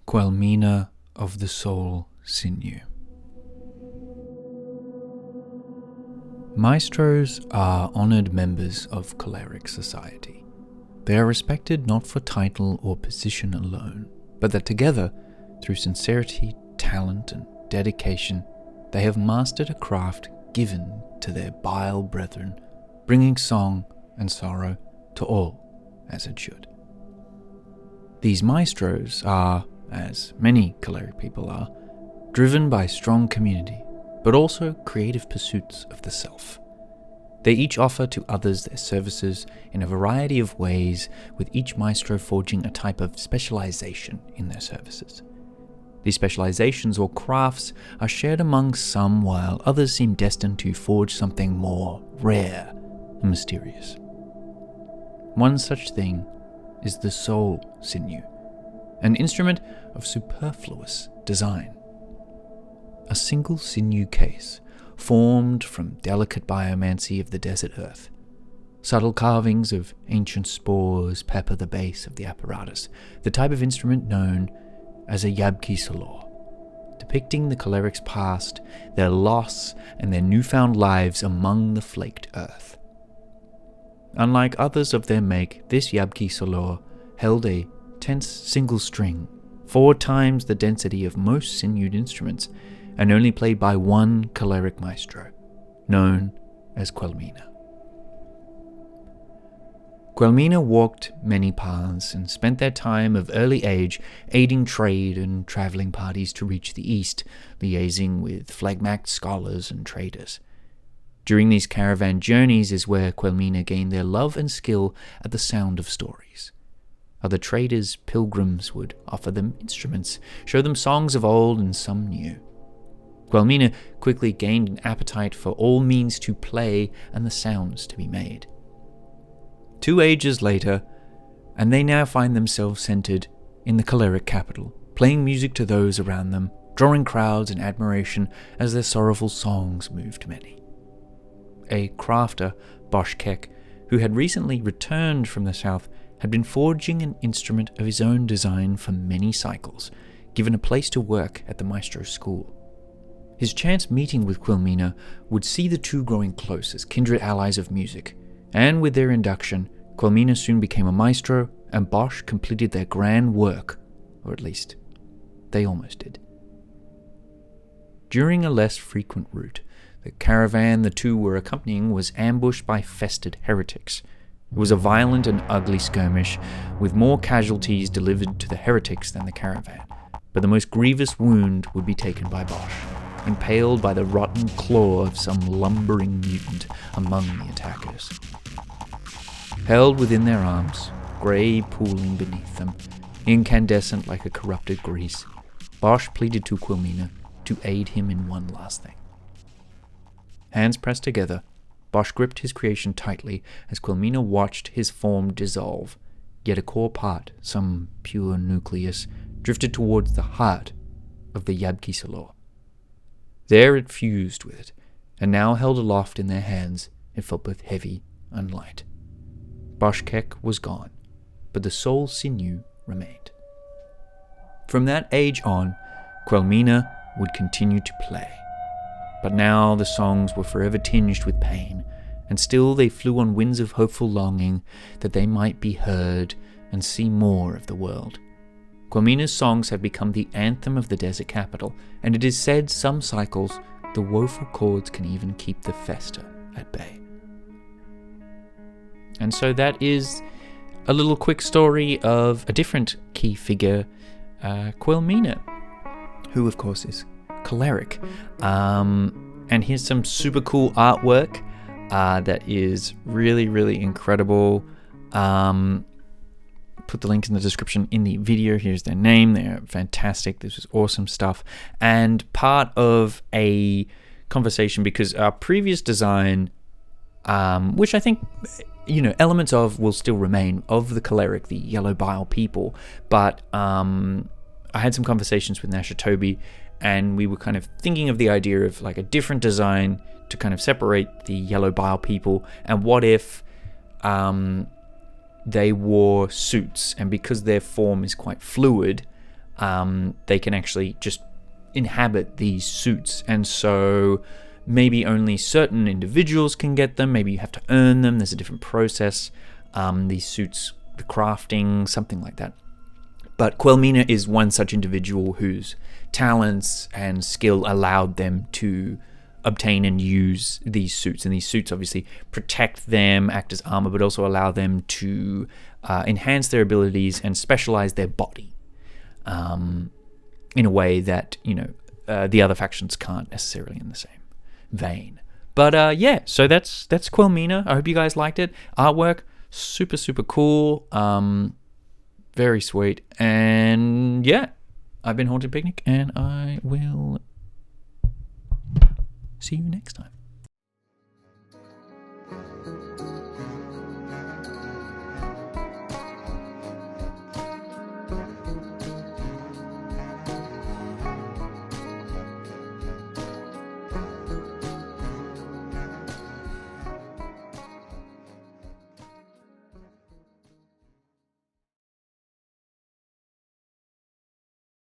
Quelmina of the Soul Sinew. Maestros are honoured members of choleric society. They are respected not for title or position alone, but that together, through sincerity, talent, and dedication, they have mastered a craft given to their bile brethren, bringing song and sorrow to all as it should. These maestros are, as many choleric people are, driven by strong community, but also creative pursuits of the self. They each offer to others their services in a variety of ways, with each maestro forging a type of specialization in their services. These specializations or crafts are shared among some, while others seem destined to forge something more rare and mysterious. One such thing is the soul sinew, an instrument of superfluous design. A single sinew case, formed from delicate biomancy of the desert earth. Subtle carvings of ancient spores pepper the base of the apparatus, the type of instrument known as a Yabki Salor, depicting the cholerics' past, their loss, and their newfound lives among the flaked earth. Unlike others of their make, this Yabki Salor held a tense single string, 4 times the density of most sinewed instruments, and only played by one choleric maestro, known as Quelmina. Quelmina walked many paths and spent their time of early age aiding trade and travelling parties to reach the east, liaising with phlegmatic scholars and traders. During these caravan journeys is where Quelmina gained their love and skill at the sound of stories. Other traders, pilgrims, would offer them instruments, show them songs of old and some new. Quelmina quickly gained an appetite for all means to play and the sounds to be made. 2 ages later, and they now find themselves centered in the choleric capital, playing music to those around them, drawing crowds and admiration as their sorrowful songs moved many. A crafter, Bosch Keck, who had recently returned from the south, had been forging an instrument of his own design for many cycles, given a place to work at the maestro's school. His chance meeting with Quelmina would see the two growing close as kindred allies of music, and with their induction, Quelmina soon became a maestro, and Bosch completed their grand work, or at least, they almost did. During a less frequent route, the caravan the two were accompanying was ambushed by fested heretics. It was a violent and ugly skirmish, with more casualties delivered to the heretics than the caravan, but the most grievous wound would be taken by Bosch, impaled by the rotten claw of some lumbering mutant among the attackers. Held within their arms, grey pooling beneath them, incandescent like a corrupted grease, Bosch pleaded to Quelmina to aid him in one last thing. Hands pressed together, Bosch gripped his creation tightly as Quelmina watched his form dissolve, yet a core part, some pure nucleus, drifted towards the heart of the Yabki Salor. There it fused with it, and now held aloft in their hands, it felt both heavy and light. Bosch Keck was gone, but the soul sinew remained. From that age on, Quelmina would continue to play. But now the songs were forever tinged with pain, and still they flew on winds of hopeful longing that they might be heard and see more of the world. Quelmina's songs have become the anthem of the desert capital, and it is said some cycles the woeful chords can even keep the festa at bay. And so that is a little quick story of a different key figure, Quelmina, who of course is choleric. And here's some super cool artwork that is really, really incredible. Put the links in the description in the video. Here's their name. They're fantastic. This is awesome stuff. And part of a conversation, because our previous design, which I think, elements of will still remain, of the choleric, the yellow bile people. But I had some conversations with Nashitobi, and we were kind of thinking of the idea of like a different design to kind of separate the yellow bile people. And what if they wore suits, and because their form is quite fluid, they can actually just inhabit these suits. And so maybe only certain individuals can get them. Maybe you have to earn them. There's a different process. These suits, the crafting, something like that. But Quelmina is one such individual whose talents and skill allowed them to obtain and use these suits. And these suits obviously protect them, act as armor, but also allow them to enhance their abilities and specialize their body in a way that, the other factions can't necessarily in the same vein. But yeah, so that's Quelmina. I hope you guys liked it. Artwork, super, super cool. Very sweet. And yeah, I've been Haunted Picnic, and I will see you next time.